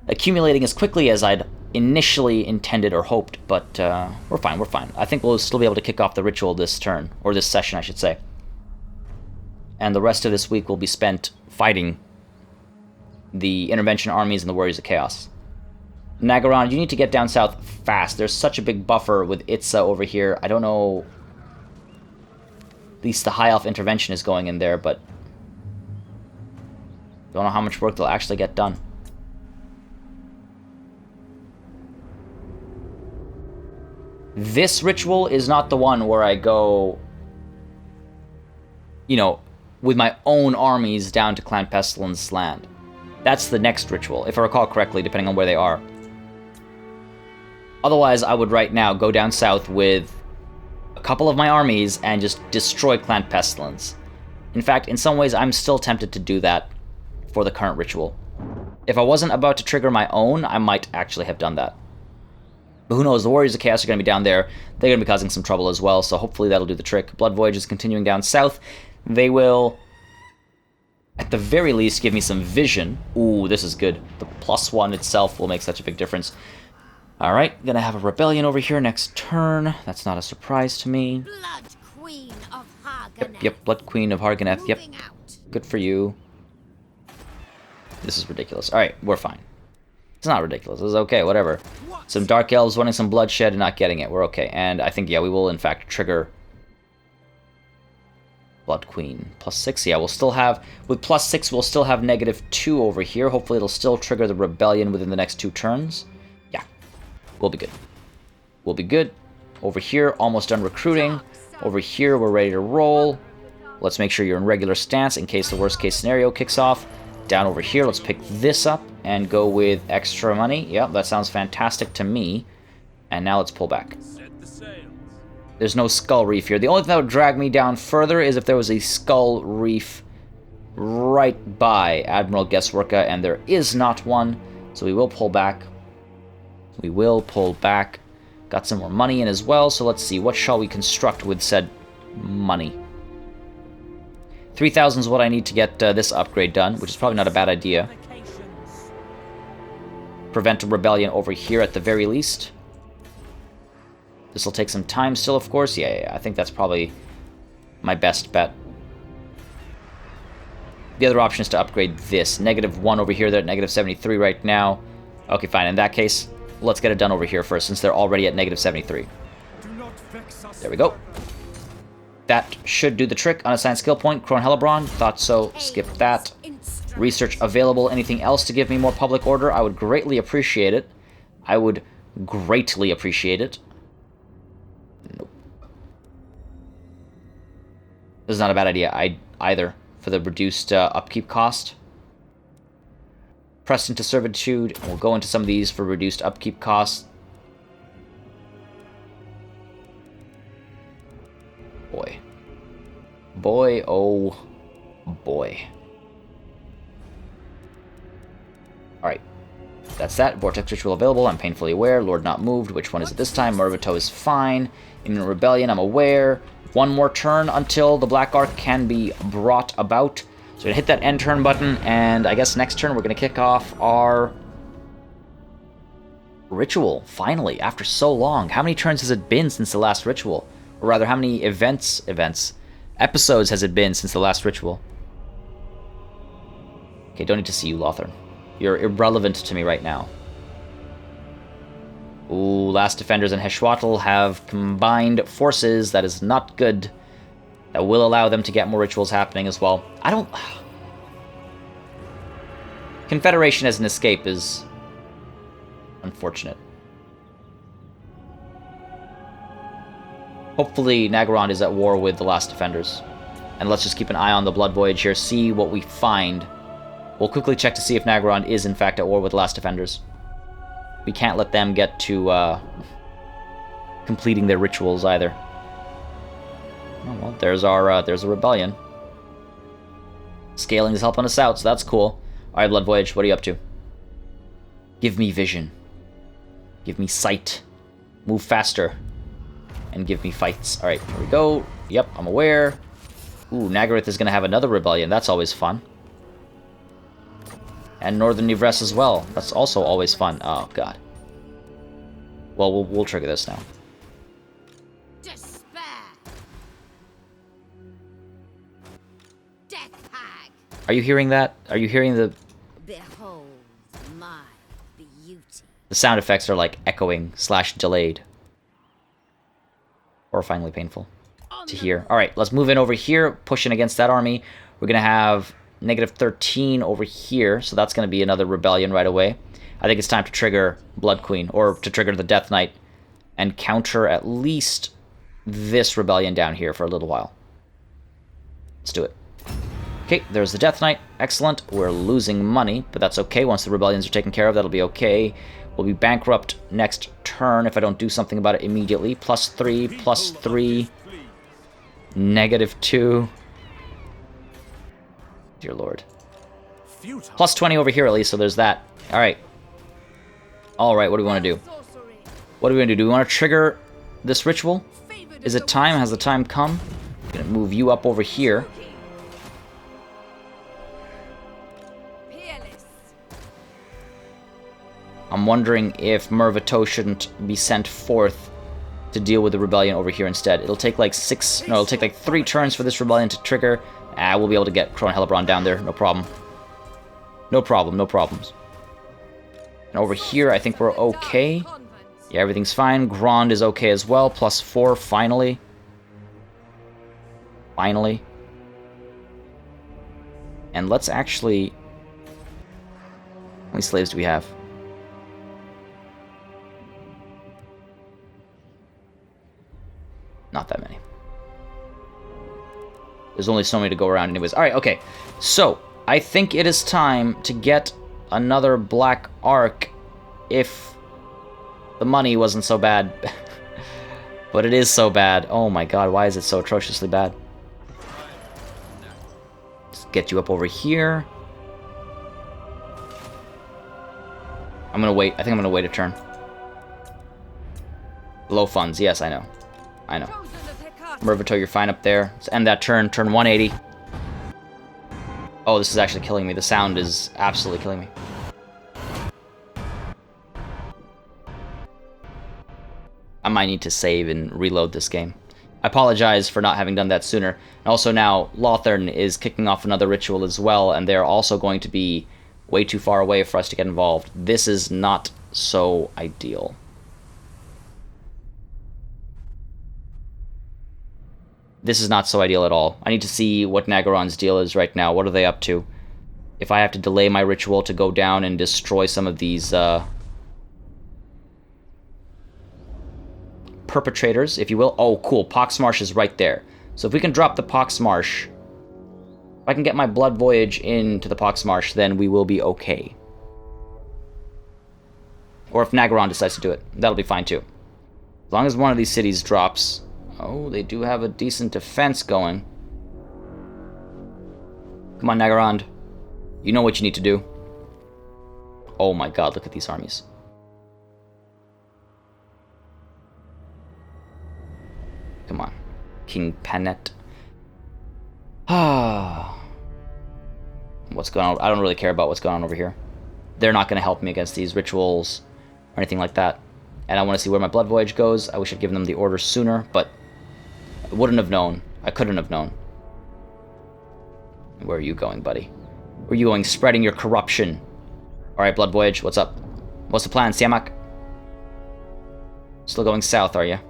accumulating as quickly as I'd initially intended or hoped, but we're fine, we're fine. I think we'll still be able to kick off the ritual this turn, or this session, I should say. And the rest of this week will be spent fighting the intervention armies and the Warriors of Chaos. Nagaron, you need to get down south fast. There's such a big buffer with Itza over here. I don't know... At least the High Elf intervention is going in there, but... Don't know how much work they'll actually get done. This ritual is not the one where I go... You know, with my own armies down to Clan Pestilence land. That's the next ritual, if I recall correctly, depending on where they are. Otherwise, I would right now go down south with a couple of my armies and just destroy Clan Pestilence. In fact, in some ways, I'm still tempted to do that for the current ritual. If I wasn't about to trigger my own, I might actually have done that. But who knows, the Warriors of Chaos are going to be down there. They're going to be causing some trouble as well, so hopefully that'll do the trick. Blood Voyage is continuing down south. They will, at the very least, give me some vision. Ooh, this is good. The +1 itself will make such a big difference. Alright, gonna have a rebellion over here next turn. That's not a surprise to me. Blood Queen of Harganeth. Yep, Blood Queen of Harganeth. Yep, Moving out. good for you. This is ridiculous. Alright, we're fine. It's not ridiculous. It's okay, whatever. Some Dark Elves wanting some bloodshed and not getting it. We're okay. And I think, yeah, we will, in fact, trigger... Blood Queen. +6, yeah, we'll still have... With +6, we'll still have -2 over here. Hopefully it'll still trigger the rebellion within the next 2 turns. Yeah, we'll be good. We'll be good. Over here, almost done recruiting. Over here, we're ready to roll. Let's make sure you're in regular stance in case the worst case scenario kicks off. Down over here, let's pick this up and go with extra money. Yep, that sounds fantastic to me. And now let's pull back. There's no Skull Reef here. The only thing that would drag me down further is if there was a Skull Reef right by Admiral Guessworka, and there is not one. So we will pull back. We will pull back. Got some more money in as well, so let's see. What shall we construct with said money? 3,000 is what I need to get this upgrade done, which is probably not a bad idea. Prevent a rebellion over here at the very least. This will take some time still, of course. Yeah, I think that's probably my best bet. The other option is to upgrade this. -1 over here. They're at -73 right now. Okay, fine. In that case, let's get it done over here first, since they're already at -73. There we go. That should do the trick. Unassigned skill point. Crone Hellebron. Thought so. Skip that. Research available. Anything else to give me more public order? I would greatly appreciate it. I would greatly appreciate it. Nope. This is not a bad idea either for the reduced upkeep cost. Pressed into servitude. We'll go into some of these for reduced upkeep costs. Boy. Boy, oh boy. Alright. That's that. Vortex Ritual available. I'm painfully aware. Lord not moved. Which one is it this time? Mervito is fine. Imminent Rebellion, I'm aware. One more turn until the Black Ark can be brought about. So we're going to hit that end turn button, and I guess next turn we're going to kick off our ritual, finally, after so long. How many turns has it been since the last ritual? Or rather, how many episodes has it been since the last ritual? Okay, don't need to see you, Lothar. You're irrelevant to me right now. Ooh, Last Defenders and Heshwatl have combined forces. That is not good. That will allow them to get more rituals happening as well. I don't... Confederation as an escape is unfortunate. Hopefully Nagaron is at war with the Last Defenders. And let's just keep an eye on the Blood Voyage here, see what we find. We'll quickly check to see if Nagaron is in fact at war with the Last Defenders. We can't let them get to completing their rituals either. Oh, well, there's a rebellion. Scaling is helping us out, so that's cool. Alright, Blood Voyage, what are you up to? Give me vision. Give me sight. Move faster. And give me fights. Alright, here we go. Yep, I'm aware. Ooh, Nagaryth is going to have another rebellion. That's always fun. And Northern Nivres as well. That's also always fun. Oh, God. Well, we'll trigger this now. Despair. Death hag. Are you hearing that? Are you hearing the... Behold my beauty. The sound effects are like echoing / delayed. Horrifyingly painful to hear. Alright, let's move in over here. Pushing against that army. We're going to have -13 over here. So that's going to be another rebellion right away. I think it's time to trigger Blood Queen. Or to trigger the Death Knight. And counter at least this rebellion down here for a little while. Let's do it. Okay, there's the Death Knight. Excellent. We're losing money, but that's okay. Once the rebellions are taken care of, that'll be okay. We'll be bankrupt next turn if I don't do something about it immediately. +3, +3, -2. Dear Lord. +20 over here at least, so there's that. Alright. Alright, what do we want to do? What do we want to do? Do we want to trigger this ritual? Is it time? Has the time come? I'm going to move you up over here. I'm wondering if Mervito shouldn't be sent forth to deal with the rebellion over here instead. It'll take like 3 turns for this rebellion to trigger. We'll be able to get Crone Hellebron down there, no problem. No problem, no problems. And over here, I think we're okay. Yeah, everything's fine. Grand is okay as well, +4, finally. Finally. And let's actually... How many slaves do we have? Not that many. There's only so many to go around anyways. Alright, okay. So, I think it is time to get another Black Ark if the money wasn't so bad. But it is so bad. Oh my god, why is it so atrociously bad? Let's get you up over here. I'm gonna wait. I think I'm gonna wait a turn. Low funds. Yes, I know. I know. Mervato, you're fine up there. Let's end that turn. Turn 180. Oh, this is actually killing me. The sound is absolutely killing me. I might need to save and reload this game. I apologize for not having done that sooner. And also now, Ulthuan is kicking off another ritual as well, and they're also going to be way too far away for us to get involved. This is not so ideal. This is not so ideal at all. I need to see what Nagaron's deal is right now. What are they up to? If I have to delay my ritual to go down and destroy some of these perpetrators, if you will. Oh, cool. Poxmarsh is right there. So if we can drop the Poxmarsh, if I can get my Blood Voyage into the Poxmarsh, then we will be okay. Or if Nagaron decides to do it, that'll be fine too. As long as one of these cities drops. Oh, they do have a decent defense going. Come on, Nagaron. You know what you need to do. Oh my god, look at these armies. Come on. King Panet. Ah. What's going on? I don't really care about what's going on over here. They're not going to help me against these rituals or anything like that. And I want to see where my Blood Voyage goes. I wish I'd given them the order sooner, but I wouldn't have known. I couldn't have known. Where are you going, buddy? Where are you going? Spreading your corruption. Alright, Blood Voyage, what's up? What's the plan, Siamak? Still going south, are you?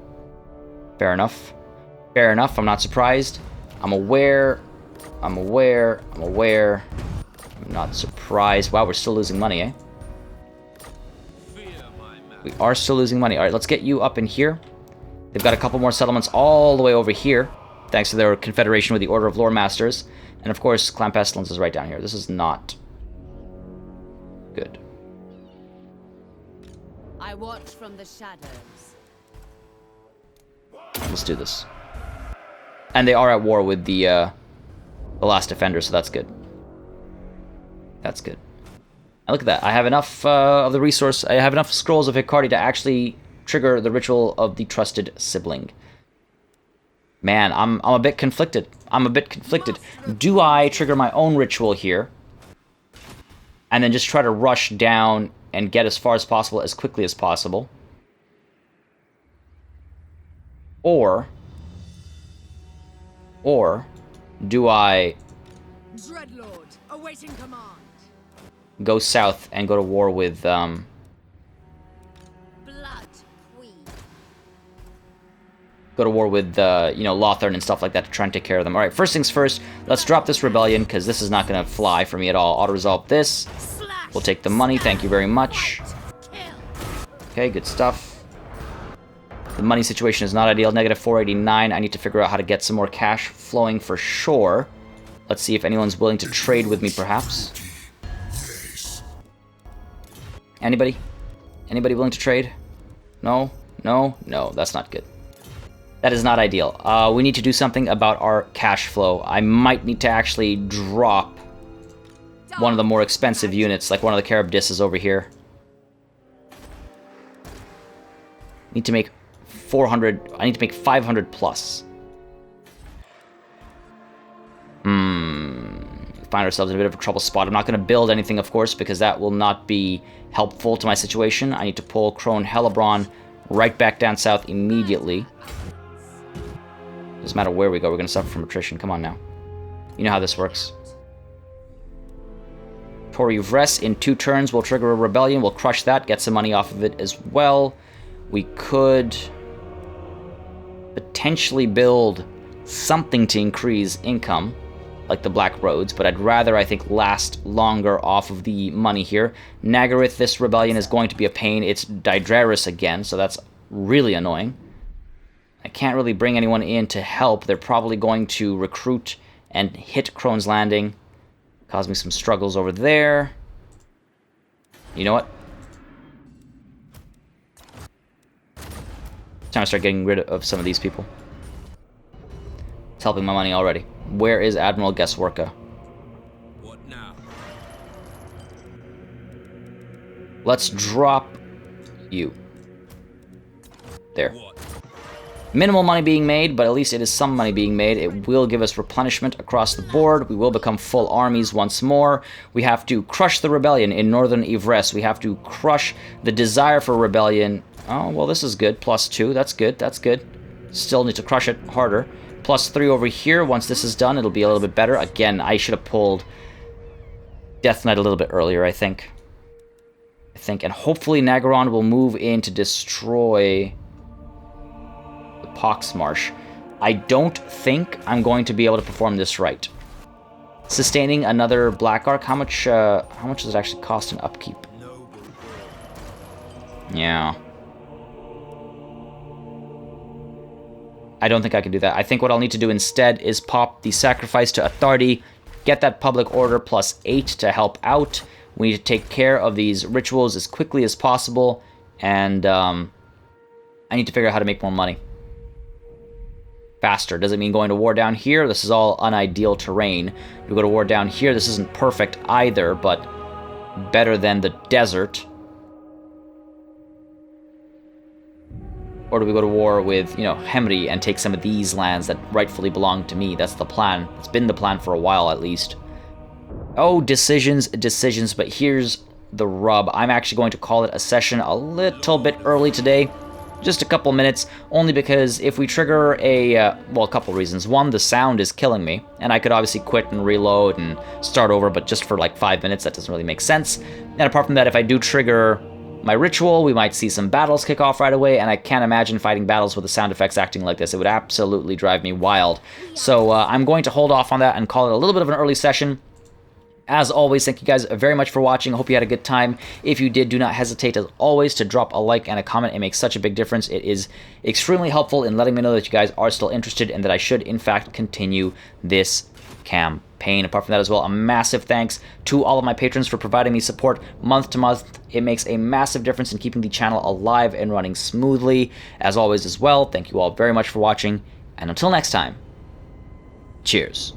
Fair enough. Fair enough, I'm not surprised. I'm aware. I'm aware. I'm aware. I'm not surprised. Wow, we're still losing money, eh? We are still losing money. Alright, let's get you up in here. They've got a couple more settlements all the way over here, thanks to their confederation with the Order of Lore Masters. And of course, Clan Pestilence is right down here. This is not good. I watch from the shadows. Let's do this. And they are at war with the Last Defender, so that's good. That's good. And look at that. I have enough of the resource. I have enough Scrolls of Hikari to actually trigger the Ritual of the Trusted Sibling. Man, I'm a bit conflicted. I'm a bit conflicted. Do I trigger my own ritual here and then just try to rush down and get as far as possible as quickly as possible? Or do I Dreadlord, awaiting command. Go south and go to war with Blood Queen. go to war with you know, Ulthuan and stuff like that to try and take care of them. All right, first things first, let's drop this rebellion because this is not going to fly for me at all. Auto resolve this. We'll take the money. Thank you very much. Okay, good stuff. The money situation is not ideal. Negative 489. I need to figure out how to get some more cash flowing for sure. Let's see if anyone's willing to trade with me, perhaps. Anybody? Anybody willing to trade? No? No? No, that's not good. That is not ideal. We need to do something about our cash flow. I might need to actually drop one of the more expensive units, like one of the Caribdisses over here. Need to make 400. I need to make 500 plus. Find ourselves in a bit of a trouble spot. I'm not going to build anything, of course, because that will not be helpful to my situation. I need to pull Crone Hellebron right back down south immediately. Doesn't matter where we go, we're going to suffer from attrition. Come on now. You know how this works. Tori Vres in 2 turns will trigger a rebellion. We'll crush that, get some money off of it as well. We could potentially build something to increase income. like the Black Roads, but I'd rather, I think, last longer off of the money here. Nagaryth, this rebellion is going to be a pain. It's Daedrarus again, so that's really annoying. I can't really bring anyone in to help. They're probably going to recruit and hit Crone's Landing. Cause me some struggles over there. You know what? Time to start getting rid of some of these people. It's helping my money already. Where is Admiral Guessworka? What now? Let's drop you. There. What? Minimal money being made, but at least it is some money being made. It will give us replenishment across the board. We will become full armies once more. We have to crush the rebellion in Northern Yvresse. We have to crush the desire for rebellion. Oh, well, this is good. +2. That's good. That's good. Still need to crush it harder. +3 over here. Once this is done, it'll be a little bit better. Again, I should have pulled Death Knight a little bit earlier, I think. And hopefully Nagaron will move in to destroy the Poxmarsh. I don't think I'm going to be able to perform this right. Sustaining another Black Ark, how much does it actually cost in upkeep? Yeah. I don't think I can do that. I think what I'll need to do instead is pop the Sacrifice to Authority, get that Public Order +8 to help out. We need to take care of these rituals as quickly as possible, and I need to figure out how to make more money. Faster. Doesn't mean going to war down here. This is all unideal terrain. We go to war down here. This isn't perfect either, but better than the desert. Or do we go to war with, you know, Hemri and take some of these lands that rightfully belong to me? That's the plan. It's been the plan for a while, at least. Oh, decisions, but here's the rub. I'm actually going to call it a session a little bit early today. Just a couple minutes, only because if we trigger well, a couple reasons. One, the sound is killing me, and I could obviously quit and reload and start over, but just for like 5 minutes, that doesn't really make sense. And apart from that, if I do trigger my ritual, we might see some battles kick off right away, and I can't imagine fighting battles with the sound effects acting like this. It would absolutely drive me wild. So I'm going to hold off on that and call it a little bit of an early session. As always, thank you guys very much for watching. I hope you had a good time. If you did, do not hesitate, as always, to drop a like and a comment. It makes such a big difference. It is extremely helpful in letting me know that you guys are still interested and that I should, in fact, continue this campaign. Apart from that as well, a massive thanks to all of my patrons for providing me support month to month. It makes a massive difference in keeping the channel alive and running smoothly. As always as well, thank you all very much for watching, and until next time, cheers.